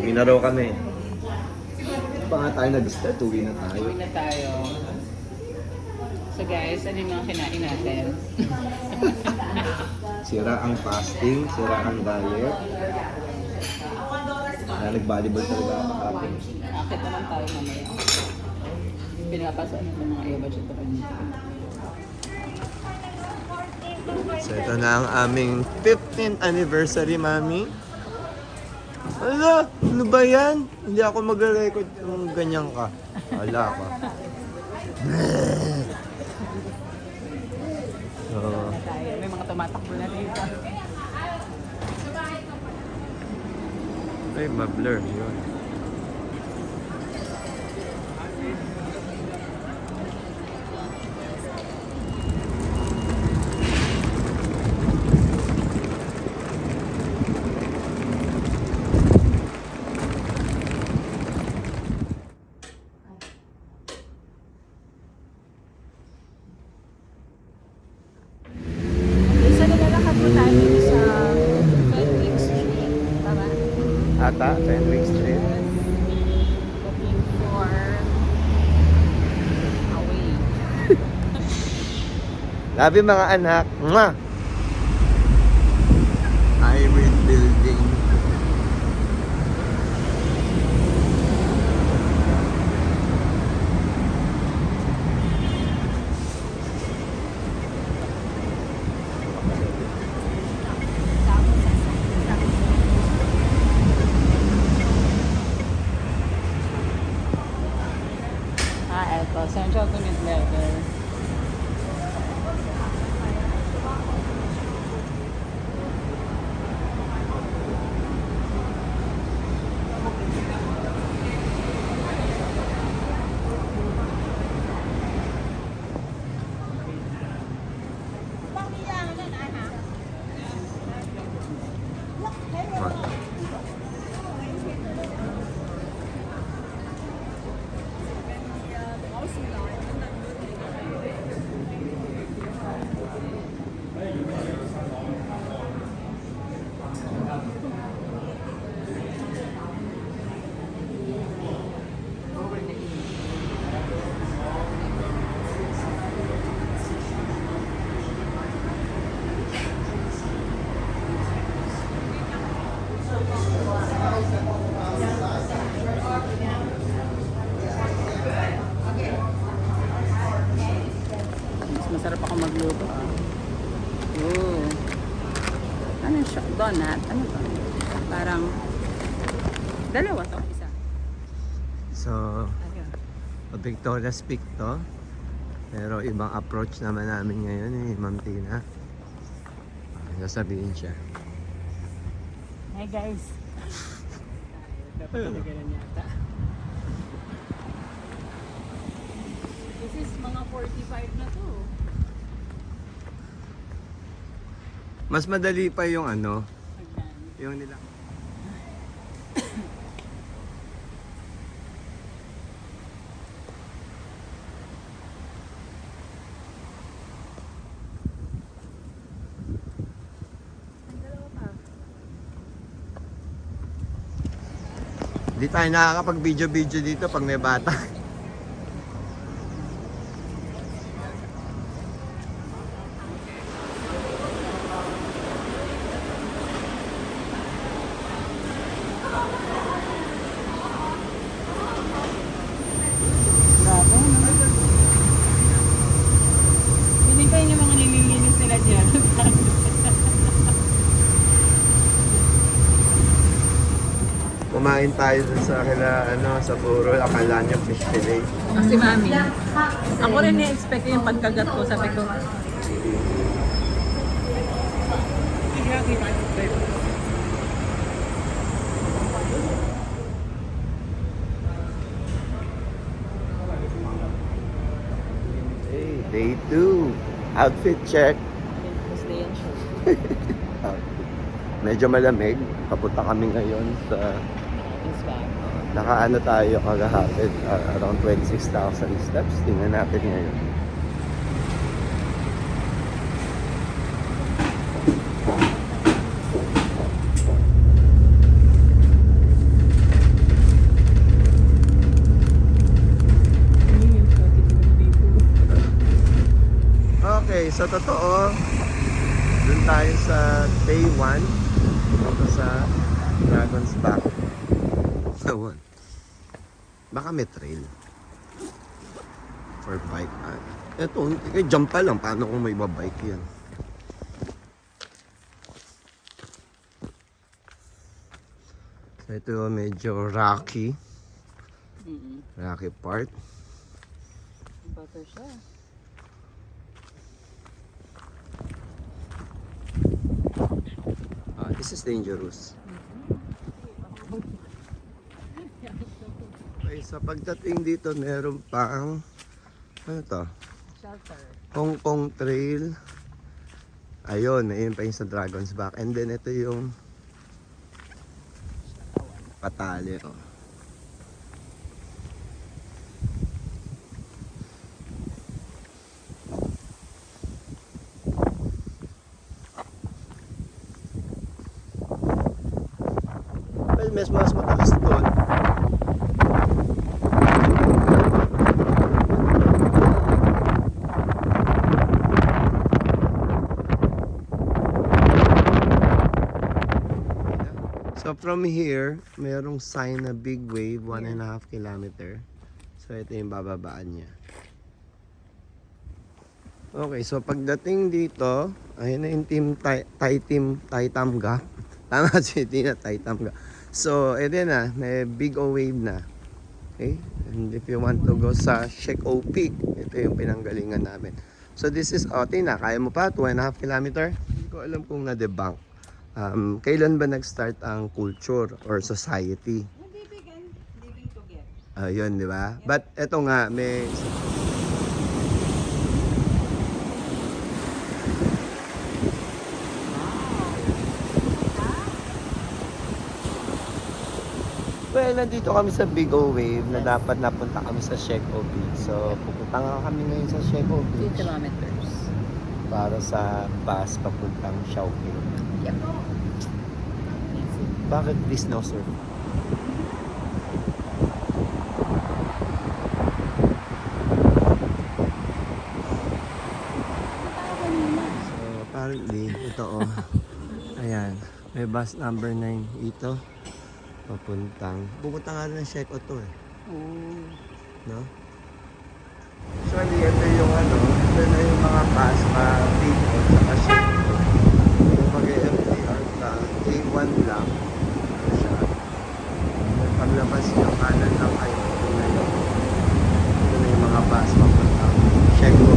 Uwi na raw kami. Pa nga tayo nag-start, uwi na tayo. Uwi na tayo. So guys, ano yung mga kinain natin? Sira ang fasting, sira ang diet. Nag-volleyball talaga ako kapin. Akit naman tayo mamaya. Pinapasok ng mga earbuds ito kanina. So ito na ang aming 15th anniversary, Mami. Ano ba yan? Hindi ako mag-record kung ganyan ka. Wala ka. So, May mga tumatakbo na dito. ay, ma-blur yun. Isa nilalakad po tayo dito sa Fenwick Street. Tama? Ata, Fenwick Street. Looking for a way. Love you, mga anak. Mwah! Hybrid building. Eto. Central Unit Level. Mas masarap ako magluto ah. Ooh. Ano siya? Donut? Ano to? Parang dalawa to, isa. So, Ayun. Victoria's Peak to. Pero ibang approach naman namin ngayon Ma'am Tina. Sasabihin siya. Hey guys. Dapat talaga lang yata. This is mga 45 na to. Mas madali pa yung ano, Ayan. yung nila. Hindi tayo nakakapag-video-video dito pag may bata. Grabe, no? Piling kayo yung mga nililinis nila dyan. Kumain tayo dun sa sa Burol, akala niya fish fillet. Kasi mami, ako rin na-expect yung pagkagat ko. Sabi ko, Hey, day 2. Outfit check. gusto yan siya. Medyo malamig. Papunta kami ngayon sa nakaano tayo kagahapon, around 26,000 steps. Tingnan natin ngayon. sa totoo, dun tayo sa day 1. Dito sa Dragon's Back. Ewan. Baka may trail. For bike. Eto, jump pa lang. Paano kung may babike yan? So ito medyo rocky. Rocky part. Bato siya. This is dangerous. Okay, sa pagdating dito, meron pang ano to? Shelter. Hong Kong Trail. Ayun, ayun pa yung sa Dragon's Back. And then ito yung Patali. Oh. Well, mas mataas doon. So from here, mayroong sign na big wave, 1.5 kilometer. So ito yung bababaan niya. Okay, so pagdating dito, ayun na yung team Taitamga. Tama si Tina, Taitamga. So ito na, may big O wave na. Okay, and if you want to go sa Sheko Peak, ito yung pinanggalingan namin. So this is, Tina, kaya mo pa? 2.5 kilometer? Hindi ko alam kung na-debunk. Kailan ba nag-start ang culture or society? Living and living together. Ayun, di ba? But eto nga, may... Well, nandito kami sa Big O Wave na dapat napunta kami sa Sheko Beach. So, pupunta nga kami ngayon sa Sheko 2 Beach kilometers. para sa bus papuntang Chowking. Yep. Bakit please no, sir? So, apparently, ito oh. Ayan, may bus number 9 ito. Pupunta nga rin ng Sheko to eh. Oh. No? Actually, ito yung ito na yung mga bus dito sa Sheko. Yung mag-MTR ka, A1 lang. Siya. Paglabas yung kanan lang kayo. Ito na yung mga bus papunta. Sheko.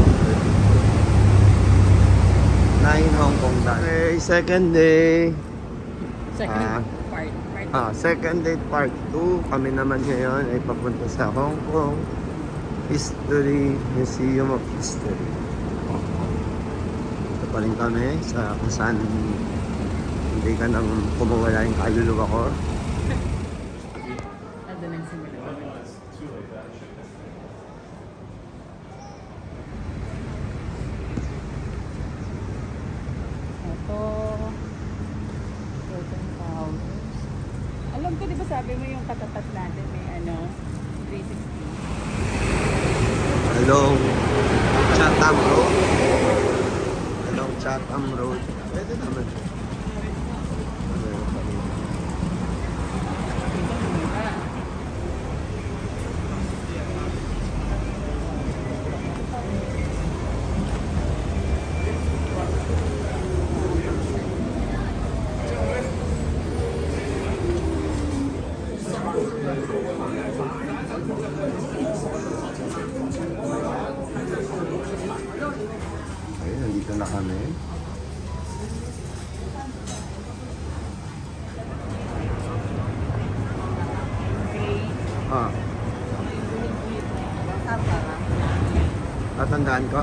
9 Hong Kong done. Okay, second day. Second part. Second day part 2. Kami naman ngayon ay papunta sa Hong Kong History, Museum of History. Ito pa rin kami sa kung saan hindi ka nang kumawala yung kaluluwa ko. Ano nagsimula? Ito. Golden Towers. Alam ko, di ba sabi mo yung katapat natin may 360? Along Chatham Road. Along Chatham Road. Pwede naman. Okay, nandito na kami. Tatandaan ko?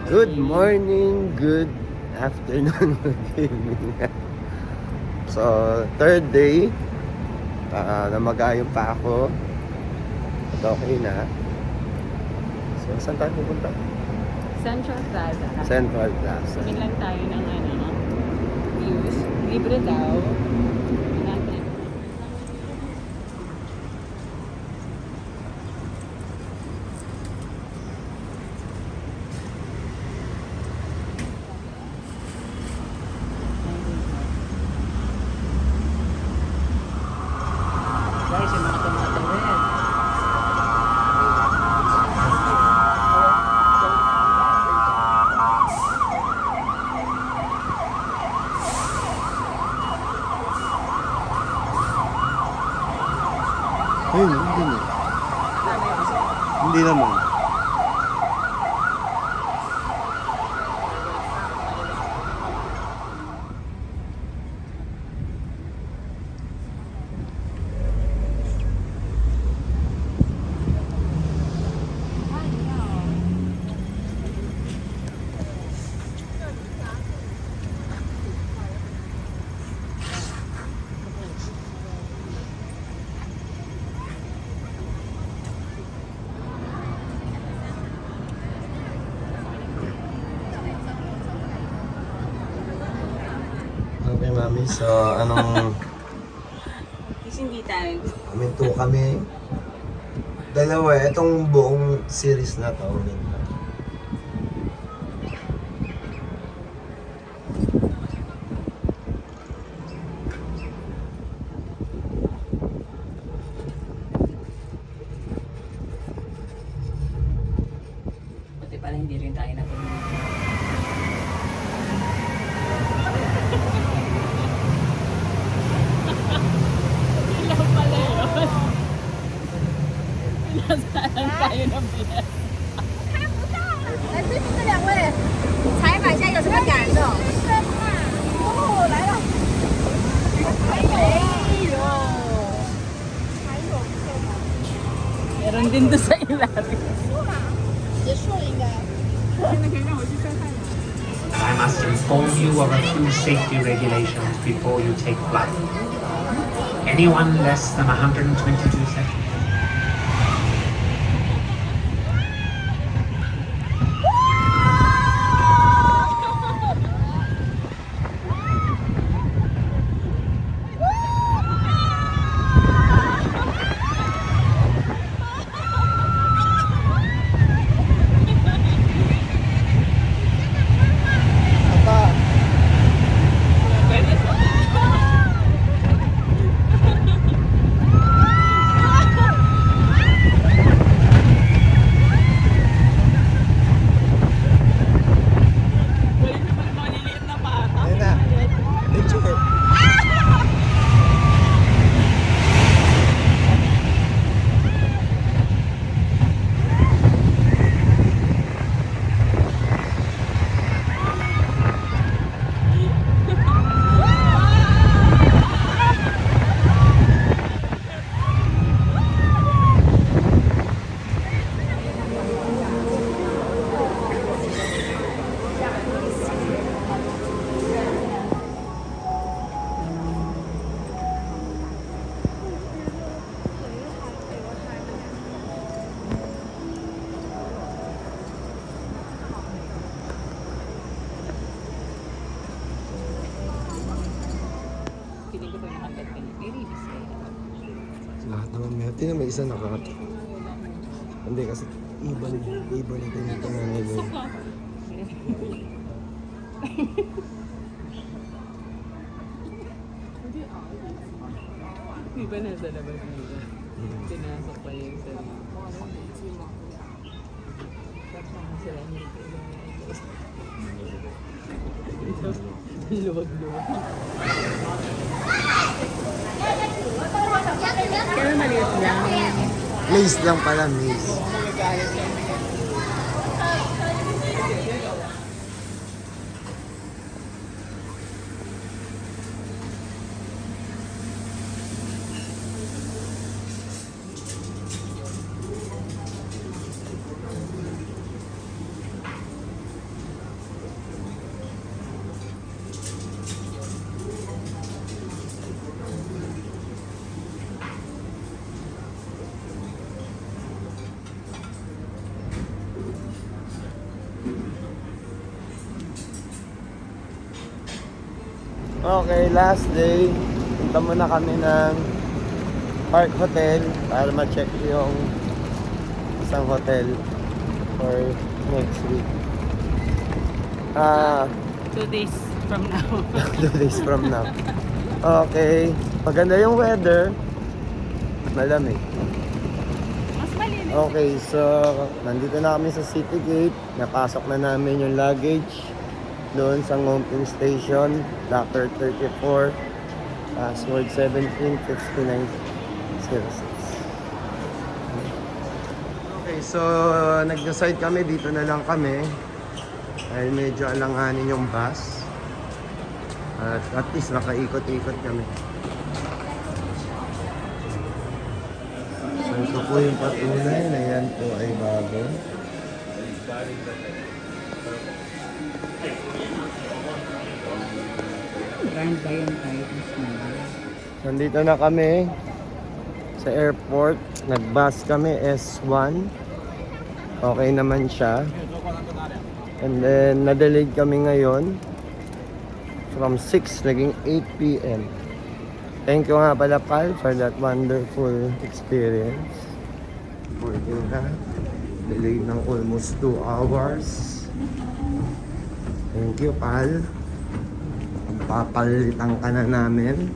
Good morning, good afternoon, good evening. So, third day. Namagayong pa ako. At okay na. So, saan tayo pupunta? Central Plaza. Central Plaza. Tingin lang tayo ng reviews. Libre daw. Natin. Guys, yung mga tumatawid. Ayun, hindi na. Hindi naman. Okay, mami. So, anong Kasi hindi tayo. minto kami? Dalawa, itong buong series na to. Minto. Buti pala hindi rin tayo napunta. Ilang pala yun. Pinasalan tayo ng bilas. 来对面这两位采访一下有什么感受？哦，来了。Meron din doon sa ilalim. 结束了应该。 I must inform you of a few safety regulations before you take flight. Anyone less than 122 seconds. Maliliit na bata. Ayun na. Picture. Feeling ko pa nakagat ka niya. May release eh. Lahat naman may. Tingnan may isa nakakat. Hindi kasi ibon ito yung tinanay mo. Di ba nasa labas nila? Pinasok pa yung sa... Sila niya. Luwag-luwag. Kaya maliit lang. Maze lang pala, maze. Okay, last day. Punta muna kami ng Park Hotel para ma-check yung isang hotel for next week. 2 days from now. 2 days from now. Okay. Maganda yung weather. Malamig. Mas malinis. Okay, so nandito na kami sa City Gate. Napasok na namin yung luggage doon sa Ngongping Station, Locker 34, password 175906. Okay, so nag-decide kami, dito na lang kami. Dahil medyo alanganin yung bus. At least nakaikot-ikot kami. So ito po yung patunay na yan po ay bago. Brand ba yun tayo? Nandito na kami sa airport. Nag-bus kami S1. Okay naman siya. And then na-delayed kami ngayon from 6 naging 8 p.m. Thank you nga pala Pal for that wonderful experience. Working na. Delayed ng almost 2 hours. Thank you Pal. Papalitan ka na namin.